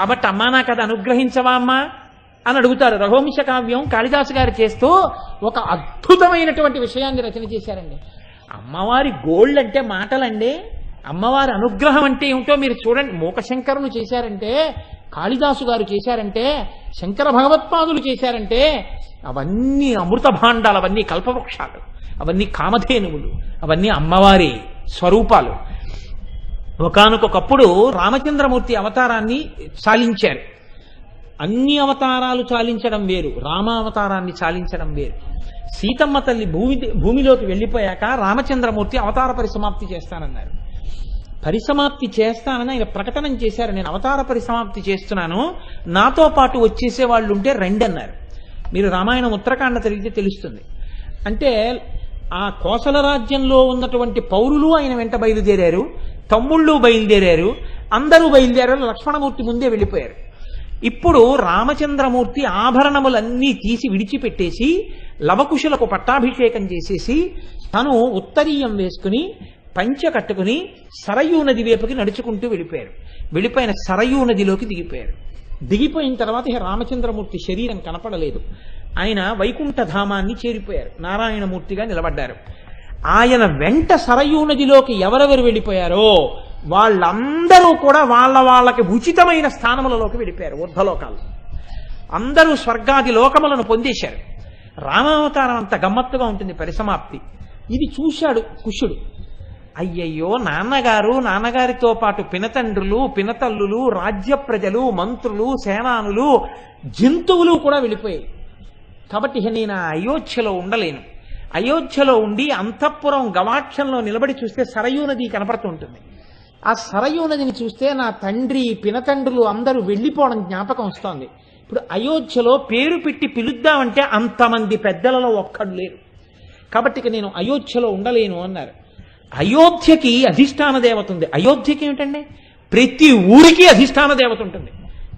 కాబట్టి అమ్మా నాకు అది అనుగ్రహించవా అమ్మా అని అడుగుతారు. రఘువంశ కావ్యం కాళిదాసు గారు చేస్తూ ఒక అద్భుతమైనటువంటి విషయాన్ని రచన చేశారండి. అమ్మవారి గోల్డ్ అంటే మాటలండి, అమ్మవారి అనుగ్రహం అంటే ఏమిటో మీరు చూడండి. మూకశంకరులు చేశారంటే, కాళిదాసు గారు చేశారంటే, శంకర భగవత్పాదులు చేశారంటే, అవన్నీ అమృత భాండాలు, అవన్నీ కల్పవృక్షాలు, అవన్నీ కామధేనువులు, అవన్నీ అమ్మవారి స్వరూపాలు. ఒకానొకప్పుడు రామచంద్రమూర్తి అవతారాన్ని చాలించారు. అన్ని అవతారాలు చాలించడం వేరు, రామావతారాన్ని చాలించడం వేరు. సీతమ్మ తల్లి భూమిలోకి వెళ్ళిపోయాక రామచంద్రమూర్తి అవతార పరిసమాప్తి చేస్తానన్నారు. పరిసమాప్తి చేస్తానని ఆయన ప్రకటన చేశారు. నేను అవతార పరిసమాప్తి చేస్తున్నాను, నాతో పాటు వచ్చేసే వాళ్ళు ఉంటే రండి అన్నారు. మీరు రామాయణం ఉత్తరాఖండ తిరిగితే తెలుస్తుంది. అంటే ఆ కోసల రాజ్యంలో ఉన్నటువంటి పౌరులు ఆయన వెంట బయలుదేరారు, తమ్ముళ్ళు బయలుదేరారు, అందరూ బయలుదేరారు. లక్ష్మణమూర్తి ముందే వెళ్ళిపోయారు. ఇప్పుడు రామచంద్రమూర్తి ఆభరణములన్నీ తీసి విడిచిపెట్టేసి లవకుశులకు పట్టాభిషేకం చేసేసి తను ఉత్తరీయం వేసుకుని పంచ కట్టుకుని సరయూ నది వైపుకి నడుచుకుంటూ వెళ్ళిపోయారు. వెళ్ళిపోయిన సరయూ నదిలోకి దిగిపోయారు. దిగిపోయిన తర్వాత రామచంద్రమూర్తి శరీరం కనపడలేదు. ఆయన వైకుంఠధామాన్ని చేరిపోయారు, నారాయణమూర్తిగా నిలబడ్డారు. ఆయన వెంట సరయూ నదిలోకి ఎవరెవరు వెళ్ళిపోయారో వాళ్ళందరూ కూడా వాళ్ళకి ఉచితమైన స్థానములలోకి వెళ్ళిపోయారు. ఊర్ధ్వలోకాలు అందరూ స్వర్గాది లోకములను పొందేశారు. రామావతారం అంత గమ్మత్తుగా ఉంటుంది పరిసమాప్తి. ఇది చూశాడు కుశుడు. అయ్యయ్యో, నాన్నగారితో పాటు పినతండ్రులు, పినతల్లులు, రాజ్య ప్రజలు, మంత్రులు, సేనానులు, జంతువులు కూడా వెళ్ళిపోయాయి. కాబట్టి నేను అయోధ్యలో ఉండలేను. అయోధ్యలో ఉండి అంతఃపురం గవాక్షంలో నిలబడి చూస్తే సరయూ నది కనపడుతుంటుంది. ఆ సరయూ నదిని చూస్తే నా తండ్రి, పినతండ్రులు అందరూ వెళ్ళిపోవడం జ్ఞాపకం వస్తోంది. ఇప్పుడు అయోధ్యలో పేరు పెట్టి పిలుద్దామంటే అంతమంది పెద్దలలో ఒక్కడు లేరు. కాబట్టి ఇక నేను అయోధ్యలో ఉండలేను అన్నారు. అయోధ్యకి అధిష్టాన దేవత ఉంది. అయోధ్యకి ఏమిటండి, ప్రతి ఊరికి అధిష్టాన దేవత ఉంటుంది.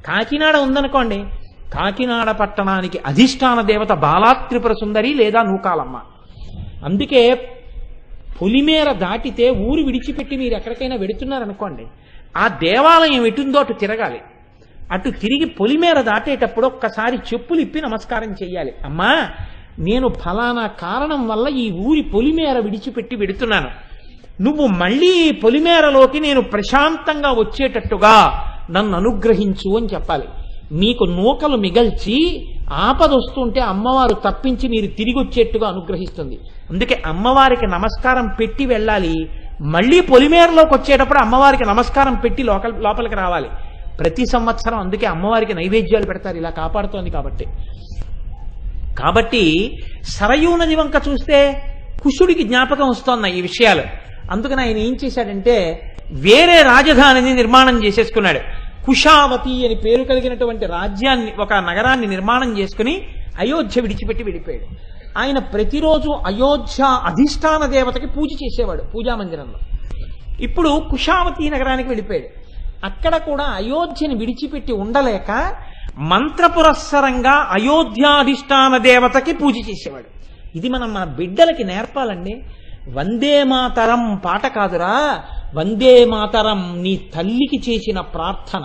కాకినాడ ఉందనుకోండి, కాకినాడ పట్టణానికి అధిష్టాన దేవత బాలాత్రిపుర సుందరి లేదా నూకాలమ్మ. అందుకే పొలిమేర దాటితే ఊరు విడిచిపెట్టి మీరు ఎక్కడికైనా వెడుతున్నారనుకోండి, ఆ దేవాలయం ఎటుందో అటు తిరగాలి. అటు తిరిగి పొలిమేర దాటేటప్పుడు ఒక్కసారి చెప్పులు ఇప్పి నమస్కారం చెయ్యాలి. అమ్మా, నేను ఫలానా కారణం వల్ల ఈ ఊరి పొలిమేర విడిచిపెట్టి వెడుతున్నాను, నువ్వు మళ్ళీ పొలిమేరలోకి నేను ప్రశాంతంగా వచ్చేటట్టుగా నన్ను అనుగ్రహించు అని చెప్పాలి. మీకు నూకలు మిగల్చి ఆపదొస్తుంటే అమ్మవారు తప్పించి మీరు తిరిగి వచ్చేట్టుగా అనుగ్రహిస్తుంది. అందుకే అమ్మవారికి నమస్కారం పెట్టి వెళ్ళాలి. మళ్ళీ పొలిమేరలోకి వచ్చేటప్పుడు అమ్మవారికి నమస్కారం పెట్టి లోపలికి రావాలి. ప్రతి సంవత్సరం అందుకే అమ్మవారికి నైవేద్యాలు పెడతారు, ఇలా కాపాడుతోంది కాబట్టి సరయూ నది వంక చూస్తే కుశుడికి జ్ఞాపకం వస్తోన్న ఈ విషయాలు. అందుకని ఆయన ఏం చేశాడంటే వేరే రాజధానిని నిర్మాణం చేసేసుకున్నాడు. కుశావతి అని పేరు కలిగినటువంటి రాజ్యాన్ని, ఒక నగరాన్ని నిర్మాణం చేసుకుని అయోధ్య విడిచిపెట్టి వెళ్ళిపోయాడు. ఆయన ప్రతిరోజు అయోధ్య అధిష్టాన దేవతకి పూజ చేసేవాడు పూజామందిరంలో. ఇప్పుడు కుశావతి నగరానికి వెళ్ళిపోయాడు. అక్కడ కూడా అయోధ్యని విడిచిపెట్టి ఉండలేక మంత్రపురస్సరంగా అయోధ్యాధిష్టాన దేవతకి పూజ చేసేవాడు. ఇది మన బిడ్డలకి నేర్పాలండి. వందే మాతరం పాట కాదురా, వందే మాతరం నీ తల్లికి చేసిన ప్రార్థన.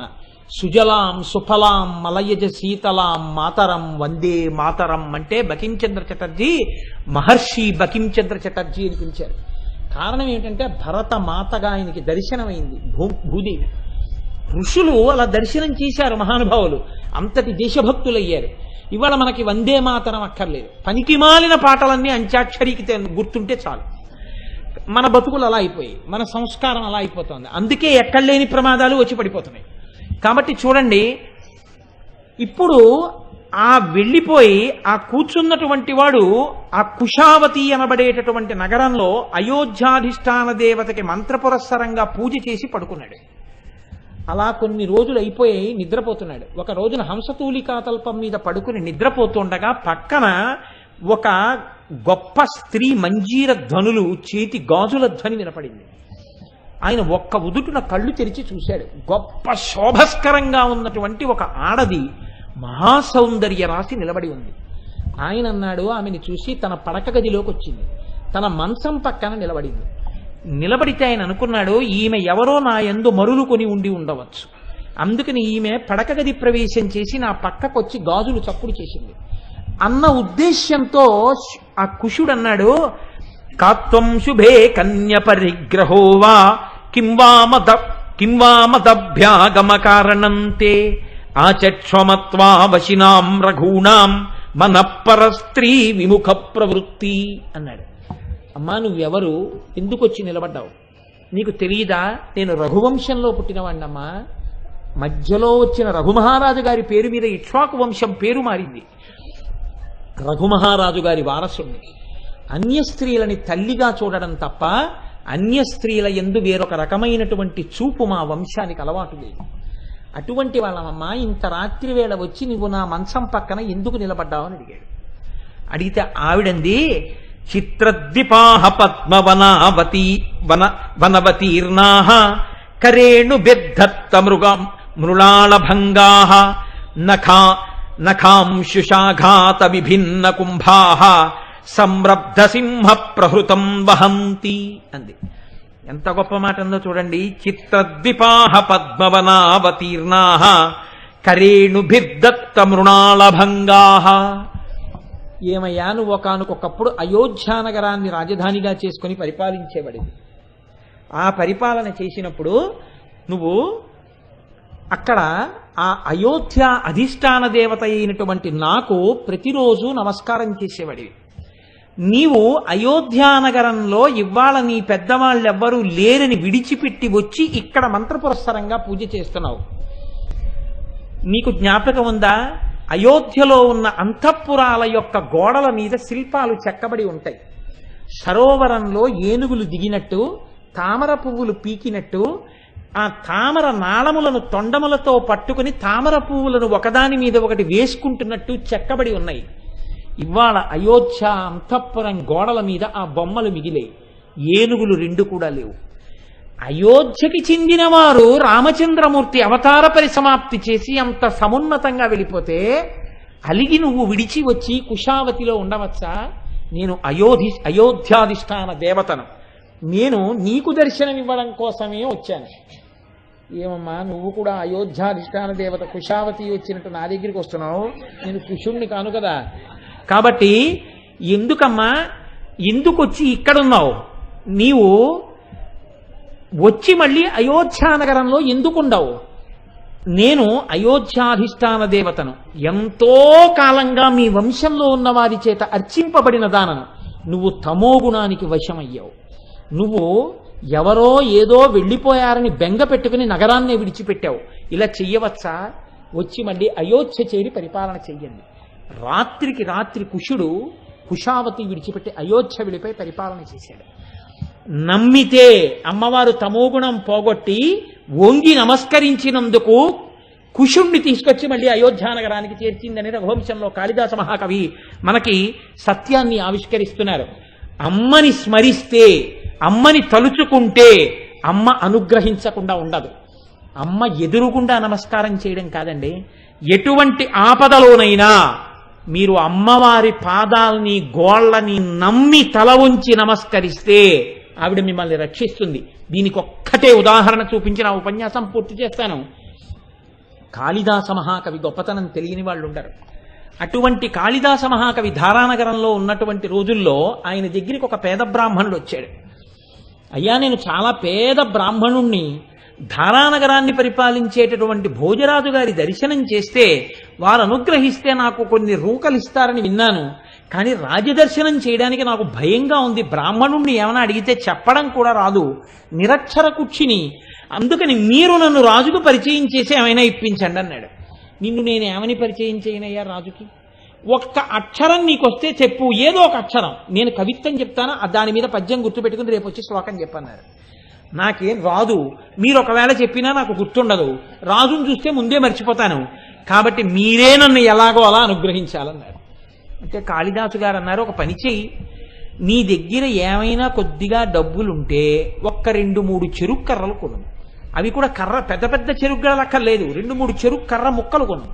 సుజలాం సుఫలాం మలయజ శీతలాం మాతరం వందే మాతరం అంటే బకించంద్ర చటర్జీ, మహర్షి బకించంద్ర చటర్జీ అని పిలిచారు. కారణం ఏమిటంటే భరత మాతగా ఆయనకి దర్శనమైంది భూదేవి. ఋషులు అలా దర్శనం చేశారు, మహానుభావులు అంతటి దేశభక్తులయ్యారు. ఇవాళ మనకి వందే మాతరం అక్కర్లేదు. పనికిమాలిన పాటలన్నీ అంత్యాక్షరికి గుర్తుంటే చాలు. మన బతుకులు అలా అయిపోయి, మన సంస్కారం అలా అయిపోతుంది. అందుకే ఎక్కడలేని ప్రమాదాలు వచ్చి పడిపోతున్నాయి. కాబట్టి చూడండి, ఇప్పుడు ఆ వెళ్ళిపోయి ఆ కూర్చున్నటువంటి వాడు ఆ కుశావతి అనబడేటటువంటి నగరంలో అయోధ్యాధిష్టాన దేవతకి మంత్రపురస్సరంగా పూజ చేసి పడుకున్నాడు. అలా కొన్ని రోజులు అయిపోయి నిద్రపోతున్నాడు. ఒక రోజున హంసతూలికా తల్పం మీద పడుకుని నిద్రపోతుండగా పక్కన ఒక గొప్ప స్త్రీ మంజీర ధ్వనులు, చేతి గాజుల ధ్వని వినపడింది. ఆయన ఒక్క ఉదుటున కళ్ళు తెరిచి చూశాడు. గొప్ప శోభస్కరంగా ఉన్నటువంటి ఒక ఆడది మహాసౌందర్య రాశి నిలబడి ఉంది. ఆయన అన్నాడు, ఆమెను చూసి తన పడక గదిలోకి వచ్చింది, తన మంచం పక్కన నిలబడింది. నిలబడితే ఆయన అనుకున్నాడు, ఈమె ఎవరో నా యందు మరులు కొని ఉండి ఉండవచ్చు. అందుకని ఈమె పడక గది ప్రవేశం చేసి నా పక్కకొచ్చి గాజులు చప్పుడు చేసింది అన్న ఉద్దేశ్యంతో ఆ కుశుడు అన్నాడు, కాత్వం శుభే కన్య పరిగ్రహో వా కింవామదభ్యాగమ కారణంతే ఆచక్ష్వమత్వా వశినాం రఘూణాం మనఃపర స్త్రీ విముఖ ప్రవృత్తి అన్నాడు. అమ్మా నువ్వెవరు, ఎందుకు వచ్చి నిలబడ్డావు, నీకు తెలియదా నేను రఘువంశంలో పుట్టినవాణ్ణమ్మా. మధ్యలో వచ్చిన రఘుమహారాజు గారి పేరు మీద ఇక్ష్వాకు వంశం పేరు మారింది. రఘుమహారాజు గారి వారసుణ్ణి. అన్య స్త్రీలని తల్లిగా చూడడం తప్ప అన్య స్త్రీల యందు వేరొక రకమైనటువంటి చూపు మా వంశానికి అలవాటు లేదు. అటువంటి వాళ్ళమమ్మా ఇంత రాత్రి వేళ వచ్చి నువ్వు నా మంచం పక్కన ఎందుకు నిలబడ్డావు అని అడిగాడు. అడిగితే ఆవిడంది, చిత్రద్విపాహ పద్మవనావతి వనవతీర్ణాః కరేణు బిద్ధత్త మృళాళభంగాః నఖాంశుషాఘాత విభిన్న కుంభాః సంరబ్ధ సింహ ప్రహృతం వహంతి అంది. ఎంత గొప్ప మాట ఉందో చూడండి. చిత్రద్విపాహ పద్మవనావతీర్ణాః కరేణుభిర్దత్త మృణాళభంగాః. ఏమయ్యా నువ్వు ఒకానొకప్పుడు అయోధ్యానగరాన్ని రాజధానిగా చేసుకుని పరిపాలించేవాడివి. ఆ పరిపాలన చేసినప్పుడు నువ్వు అక్కడ ఆ అయోధ్య అధిష్టాన దేవత అయినటువంటి నాకు ప్రతిరోజు నమస్కారం చేసేవాడివి. నీవు అయోధ్యానగరంలో ఇవాళ నీ పెద్దవాళ్ళెవ్వరూ లేరని విడిచిపెట్టి వచ్చి ఇక్కడ మంత్రపురస్సరంగా పూజ చేస్తున్నావు. నీకు జ్ఞాపకం ఉందా, అయోధ్యలో ఉన్న అంతఃపురాల యొక్క గోడల మీద శిల్పాలు చెక్కబడి ఉంటాయి. సరోవరంలో ఏనుగులు దిగినట్టు, తామర పువ్వులు పీకినట్టు, ఆ తామర నాళములను తొండములతో పట్టుకుని తామర పువ్వులను ఒకదాని మీద ఒకటి వేసుకుంటున్నట్టు చెక్కబడి ఉన్నాయి. ఇవాళ అయోధ్య అంతఃపురం గోడల మీద ఆ బొమ్మలు మిగిలే, ఏనుగులు రెండు కూడా లేవు. అయోధ్యకి చెందిన వారు రామచంద్రమూర్తి అవతార పరిసమాప్తి చేసి అంత సమున్నతంగా వెళ్ళిపోతే అలిగి నువ్వు విడిచి వచ్చి కుశావతిలో ఉండవచ్చా? నేను అయోధ్యాధిష్టాన దేవతను, నేను నీకు దర్శనం ఇవ్వడం కోసమే వచ్చాను. ఏమమ్మా నువ్వు కూడా అయోధ్యాధిష్టాన దేవత కుశావతి వచ్చినట్టు నా దగ్గరికి వస్తున్నావు? నేను కుశుణ్ణి కాను కదా. కాబట్టి ఎందుకమ్మా, ఎందుకు వచ్చి ఇక్కడున్నావు? నీవు వచ్చి మళ్ళీ అయోధ్యానగరంలో ఎందుకుండవు? నేను అయోధ్యాధిష్టాన దేవతను, ఎంతో కాలంగా మీ వంశంలో ఉన్న వారి చేత అర్చింపబడిన దానను. నువ్వు తమోగుణానికి వశమయ్యావు. నువ్వు ఎవరో ఏదో వెళ్ళిపోయారని బెంగ పెట్టుకుని నగరాన్నే విడిచిపెట్టావు. ఇలా చెయ్యవచ్చా? వచ్చి మళ్ళీ అయోధ్య చేరి పరిపాలన చెయ్యండి. రాత్రికి రాత్రి కుశుడు కుశావతి విడిచిపెట్టి అయోధ్య వెళ్ళిపోయి పరిపాలన చేశాడు. నమ్మితే అమ్మవారు తమోగుణం పోగొట్టి వంగి నమస్కరించినందుకు కుశుణ్ణి తీసుకొచ్చి మళ్ళీ అయోధ్యానగరానికి చేర్చిందని రఘువంశంలో కాళిదాస మహాకవి మనకి సత్యాన్ని ఆవిష్కరిస్తున్నారు. అమ్మని స్మరిస్తే, అమ్మని తలుచుకుంటే అమ్మ అనుగ్రహించకుండా ఉండదు. అమ్మ ఎదురుగుండా నమస్కారం చేయడం కాదండి, ఎటువంటి ఆపదలోనైనా మీరు అమ్మవారి పాదాలని గోళ్ళని నమ్మి తల ఉంచి నమస్కరిస్తే ఆవిడ మిమ్మల్ని రక్షిస్తుంది. దీనికి ఒక్కటే ఉదాహరణ చూపించి నా ఉపన్యాసం పూర్తి చేస్తాను. కాళిదాస మహాకవి గొప్పతనం తెలియని వాళ్ళు ఉండరు. అటువంటి కాళిదాస మహాకవి ధారానగరంలో ఉన్నటువంటి రోజుల్లో ఆయన దగ్గరికి ఒక పేద బ్రాహ్మణుడు వచ్చాడు. అయ్యా నేను చాలా పేద బ్రాహ్మణుణ్ణి, ధారానగరాన్ని పరిపాలించేటటువంటి భోజరాజు గారి దర్శనం చేస్తే వారు అనుగ్రహిస్తే నాకు కొన్ని రూకలు ఇస్తారని విన్నాను, కానీ రాజదర్శనం చేయడానికి నాకు భయంగా ఉంది. బ్రాహ్మణుణ్ణి ఏమైనా అడిగితే చెప్పడం కూడా రాదు, నిరక్షర కుక్షిని. అందుకని మీరు నన్ను రాజుకు పరిచయం చేసి ఏమైనా ఇప్పించండి అన్నాడు. నిన్ను నేను ఏమని పరిచయం చేయనయ్యా రాజుకి? ఒక్క అక్షరం నీకొస్తే చెప్పు, ఏదో ఒక అక్షరం. నేను కవిత్వం చెప్తాను, దాని మీద పద్యం గుర్తుపెట్టుకుని రేపు వచ్చి శ్లోకం చెప్పన్నారు. నాకేం రాదు, మీరు ఒకవేళ చెప్పినా నాకు గుర్తుండదు, రాజును చూస్తే ముందే మర్చిపోతాను, కాబట్టి మీరే నన్ను ఎలాగో అలా అనుగ్రహించాలన్నారు. అంటే కాళిదాసు గారు అన్నారు, ఒక పని చెయ్యి, నీ దగ్గర ఏమైనా కొద్దిగా డబ్బులుంటే ఒక్క 2-3 చెరుకు కర్రలు కొను. అవి కూడా కర్ర పెద్ద పెద్ద చెరుకుగడలు అక్కర్లేదు, 2-3 చెరుకు కర్ర ముక్కలు కొను.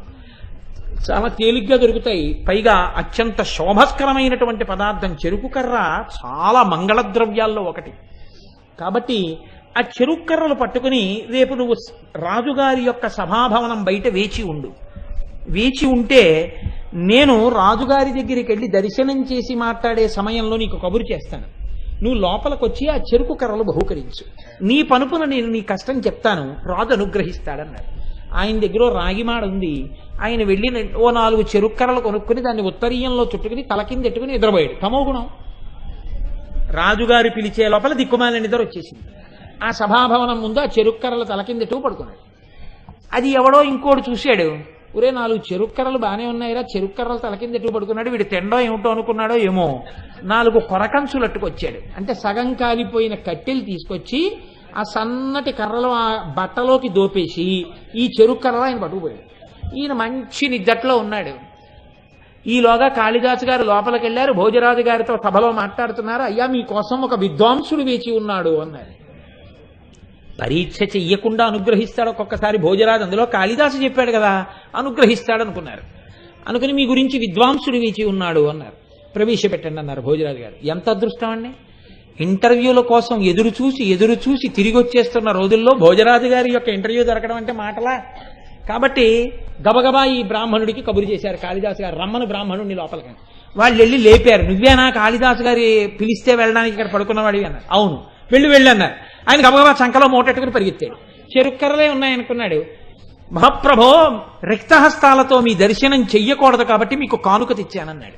చాలా తేలిగ్గా దొరుకుతాయి. పైగా అత్యంత శోభస్కరమైనటువంటి పదార్థం చెరుకు కర్ర చాలా మంగళద్రవ్యాల్లో ఒకటి. కాబట్టి ఆ చెరుక్కర్రలు పట్టుకుని రేపు నువ్వు రాజుగారి యొక్క సభాభవనం బయట వేచి ఉండు. వేచి ఉంటే నేను రాజుగారి దగ్గరికి వెళ్ళి దర్శనం చేసి మాట్లాడే సమయంలో నీకు కబురు చేస్తాను. నువ్వు లోపలికి వచ్చి ఆ చెరుకు కర్రలు బహూకరించు. నీ పనుపున నేను నీ కష్టం చెప్తాను, రాజు అనుగ్రహిస్తాడన్నాడు. ఆయన దగ్గర రాగిమాడ ఉంది. ఆయన వెళ్ళి ఓ 4 చెరుకు కర్రలు కొనుక్కుని దాన్ని ఉత్తరీయంలో చుట్టుకుని తల కింద ఎట్టుకుని నిద్రపోయాడు. తమోగుణం. రాజుగారు పిలిచే లోపల దిక్కుమాలిన నిద్ర వచ్చేసింది. ఆ సభాభవనం ముందు ఆ చెరుక్కర్రలు తల కింద ఎట్టుకు పడుకున్నాడు. అది ఎవడో ఇంకోటి చూశాడు. ఒరే 4 చెరుక్కర్రలు బాగానే ఉన్నాయిరా, చెరుక్కర్రలు తల కింద ఎట్టుకు పడుకున్నాడు, వీడు తెండో ఏమిటో అనుకున్నాడో ఏమో. 4 కొరకంచులు అట్టుకొచ్చాడు. అంటే సగం కాలిపోయిన కట్టెలు తీసుకొచ్చి ఆ సన్నటి కర్రలు ఆ బట్టలోకి దోపేసి ఈ చెరుక్కర్రలు ఆయన పట్టుకుపోయాడు. ఈయన మంచి నిద్దట్లో ఉన్నాడు. ఈలోగా కాళిదాసు గారు లోపలికి వెళ్ళారు. భోజరాజు గారితో సభలో మాట్లాడుతున్నారు. అయ్యా, మీకోసం ఒక విద్వాంసుడు వేచి ఉన్నాడు అన్నారు. పరీక్ష చెయ్యకుండా అనుగ్రహిస్తాడు ఒక్కొక్కసారి భోజరాజు. అందులో కాళిదాసు చెప్పాడు కదా, అనుగ్రహిస్తాడు అనుకున్నారు. అనుకుని మీ గురించి విద్వాంసుడు వేచి ఉన్నాడు అన్నారు. ప్రవేశపెట్టండి అన్నారు భోజరాజు గారు. ఎంత అదృష్టం అండి! ఇంటర్వ్యూల కోసం ఎదురు చూసి తిరిగి వచ్చేస్తున్న రోజుల్లో భోజరాజు గారి యొక్క ఇంటర్వ్యూ దొరకడం అంటే మాటలా? కాబట్టి గబగబా ఈ బ్రాహ్మణుడికి కబురు చేశారు కాళిదాసు గారు, రమ్మను బ్రాహ్మణుడిని లోపలికి. వాళ్ళు వెళ్ళి లేపారు. నువ్వేనా కాళిదాసు గారి పిలిస్తే వెళ్ళడానికి ఇక్కడ పడుకున్నవాడివి అన్నారు. అవును. వెళ్ళి అన్నారు. ఆయన గబగబా చంకలో మూటెట్టుకుని పరిగెత్తాడు. చెరుక్కరలే ఉన్నాయనుకున్నాడు. మహాప్రభో, రిక్తహస్తాలతో మీ దర్శనం చెయ్యకూడదు కాబట్టి మీకు కానుక తెచ్చానన్నాడు.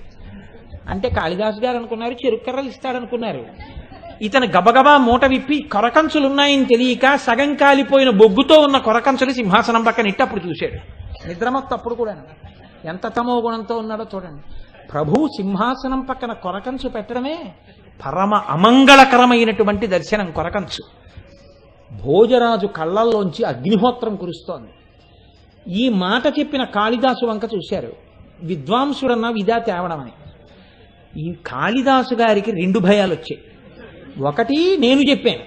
అంటే కాళిదాసు గారు అనుకున్నారు చెరుక్కర్రలు ఇస్తాడనుకున్నారు. ఇతను గబగబా మూట విప్పి కొరకంచులున్నాయని తెలియక సగం కాలిపోయిన బొగ్గుతో ఉన్న కొరకంచులు సింహాసనం పక్కన ఇట్టి అప్పుడు చూశాడు. నిద్రమత్తప్పుడు కూడా ఎంత తమో గుణంతో ఉన్నాడో చూడండి. ప్రభు సింహాసనం పక్కన కొరకంచు పెట్టడమే పరమ అమంగళకరమైనటువంటి దర్శనం. కొరకంచు. భోజరాజు కళ్ళల్లోంచి అగ్నిహోత్రం కురుస్తోంది. ఈ మాట చెప్పిన కాళిదాసు వంక చూశారు. విద్వాంసుడన్న విదా తేవడం అని. ఈ కాళిదాసు గారికి 2 భయాలు వచ్చాయి. ఒకటి, నేను చెప్పాను,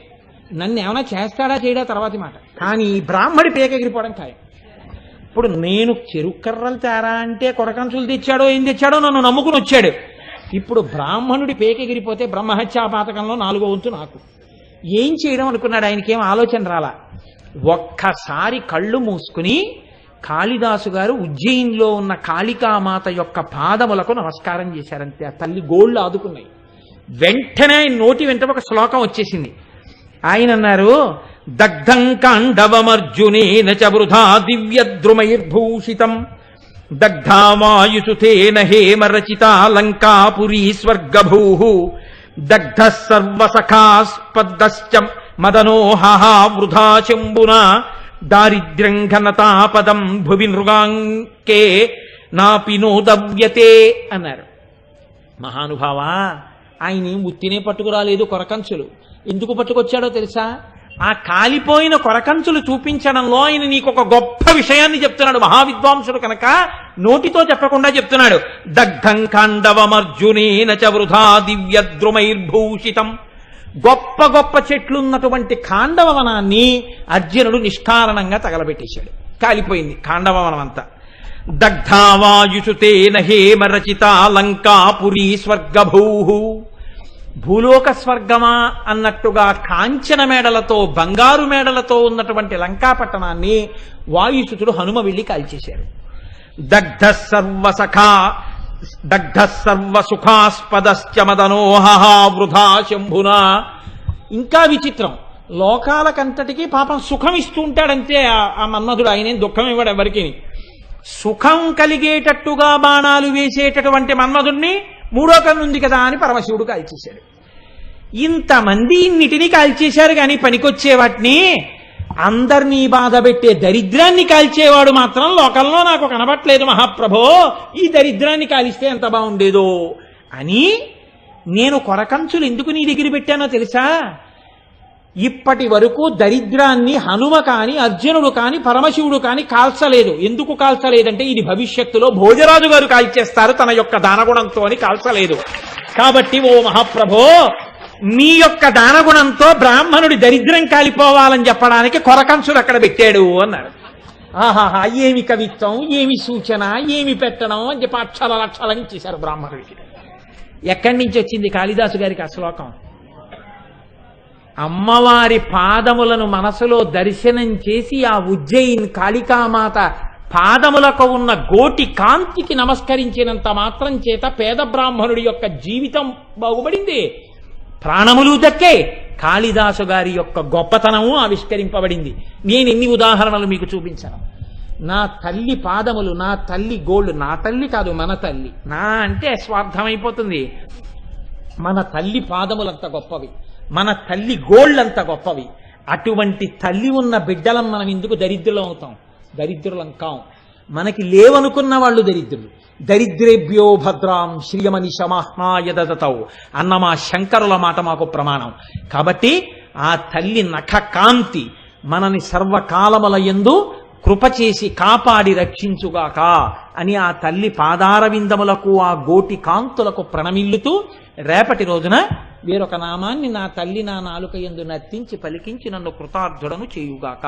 నన్ను ఏమైనా చేస్తాడా చేయడా తర్వాతి మాట, కానీ బ్రాహ్మడి పేకెగిరిపోవడం ఖాయం. ఇప్పుడు నేను చెరుక్కర్రలు తేరా అంటే కొరకంచులు తెచ్చాడో ఏం తెచ్చాడో నన్ను నమ్ముకుని వచ్చాడు. ఇప్పుడు బ్రాహ్మణుడి పేకెగిరిపోతే బ్రహ్మహత్యాపాతకంలో 4వ వంతు నాకు. ఏం చేయడం అనుకున్నాడు. ఆయనకేం ఆలోచన రాలా. ఒక్కసారి కళ్ళు మూసుకుని కాళిదాసు గారు ఉజ్జయిన్లో ఉన్న కాళికామాత యొక్క పాదములకు నమస్కారం చేశారంతే. ఆ తల్లి గోళ్ళు ఆదుకున్నాయి. వెంటనే ఆయన నోటి వెంట ఒక శ్లోకం వచ్చేసింది. ఆయన అన్నారు, దగ్ధం కాండవమర్జునేన చ వృధా దివ్యద్రుమైర్భూషితం దగ్ధావాయుసుతేన హేమరచిత లంకాపురీ స్వర్గభూ దగ్ధ సర్వసఖాస్పదశ్చ మదనోహ వృధా శంభునా దారిద్ర్యం ఘనతాపదం భువి నృగాంకే నాపినోదవ్యతే అన్నారు. మహానుభావా, ఆయన ఉత్తినే పట్టుకురాలేదు కొరకంచులు. ఎందుకు పట్టుకొచ్చాడో తెలుసా? ఆ కాలిపోయిన కొరకంచులు చూపించడంలో ఆయన నీకు ఒక గొప్ప విషయాన్ని చెప్తున్నాడు. మహావిద్వాంసుడు కనుక నోటితో చెప్పకుండా చెప్తున్నాడు. దగ్ధం కాండవమర్జునేన చ వృధా దివ్యద్రుమైర్భూషితం. గొప్ప గొప్ప చెట్లున్నటువంటి కాండవవనాన్ని అర్జునుడు నిష్కారణంగా తగలబెట్టేశాడు. కాలిపోయింది కాండవవనం అంతా. దగ్ధావాయుసుతేన హేమరచిత లంకాపురీ స్వర్గభూ. భూలోక స్వర్గమా అన్నట్టుగా కాంచన మేడలతో బంగారు మేడలతో ఉన్నటువంటి లంకాపట్టణాన్ని వాయుసుతుడు హనుమ వెళ్ళి కాల్చేశారు. దగ్ధ సర్వసుఖాస్పదశ్చ మదనోహ వృధా శంభునా. ఇంకా విచిత్రం, లోకాలకంతటికీ పాపం సుఖం ఇస్తూ ఉంటాడంతే ఆ మన్మధుడు. ఆయనేం దుఃఖం ఇవ్వడు ఎవరికి. సుఖం కలిగేటట్టుగా బాణాలు వేసేటటువంటి మన్మధుడిని 3వ కన్ను ఉంది కదా అని పరమశివుడు కాల్చేశాడు. ఇంతమంది ఇన్నిటినీ కాల్చేశారు కానీ పనికొచ్చే వాటిని, అందరినీ బాధ పెట్టే దరిద్రాన్ని కాల్చేవాడు మాత్రం లోకంలో నాకు కనబట్లేదు మహాప్రభో. ఈ దరిద్రాన్ని కాలిస్తే ఎంత బాగుండేదో అని నేను కొరకంచులు ఎందుకు నీ దగ్గర పెట్టానో తెలుసా? ఇప్పటి వరకు దరిద్రాన్ని హనుమ కాని అర్జునుడు కాని పరమశివుడు కాని కాల్చలేదు. ఎందుకు కాల్చలేదంటే ఇది భవిష్యత్తులో భోజరాజు గారు కాల్చేస్తారు తన యొక్క దానగుణంతో అని కాల్చలేదు. కాబట్టి ఓ మహాప్రభో, మీ యొక్క దానగుణంతో బ్రాహ్మణుడి దరిద్రం కాలిపోవాలని చెప్పడానికి కొరకంచులు అక్కడ పెట్టాడు అన్నారు. ఆహాహా, ఏమి కవిత్వం, ఏమి సూచన, ఏమి పెట్టడం అని చెప్పి అక్షరాలు ఇచ్చేశారు బ్రాహ్మణుడికి. ఎక్కడి నుంచి వచ్చింది కాళిదాసు గారికి ఆ శ్లోకం? అమ్మవారి పాదములను మనసులో దర్శనం చేసి ఆ ఉజ్జయిన్ కాళికామాత పాదములకు ఉన్న గోటి కాంతికి నమస్కరించినంత మాత్రం చేత పేద బ్రాహ్మణుడి యొక్క జీవితం బాగుపడింది, ప్రాణములు దక్కే. కాళిదాసు గారి యొక్క గొప్పతనము ఆవిష్కరింపబడింది. నేను ఎన్ని ఉదాహరణలు మీకు చూపించాను. నా తల్లి పాదములు, నా తల్లి గోళ్ళు, నా తల్లి కాదు మన తల్లి, నా అంటే స్వార్థమైపోతుంది. మన తల్లి పాదములంత గొప్పవి, మన తల్లి గోళ్ళంత గొప్పవి. అటువంటి తల్లి ఉన్న బిడ్డలం మనం ఎందుకు దరిద్రులం అవుతాం? దరిద్రులం కాం. మనకి లేవనుకున్న వాళ్ళు దరిద్రులు. దరిద్రేభ్యో భద్రాం శ్రియమని శమాహ్నాయ దదతౌ అన్న మా శంకరుల మాట మాకు ప్రమాణం. కాబట్టి ఆ తల్లి నఖ కాంతి మనని సర్వకాలముల యందు కృప చేసి కాపాడి రక్షించుగాక అని ఆ తల్లి పాదారవిందములకు ఆ గోటి కాంతులకు ప్రణమిల్లుతూ రేపటి రోజున వేరొక నామాన్ని నా తల్లి నా నాలుక యందు నర్తించి పలికించి నన్ను కృతార్థుడను చేయుగాక.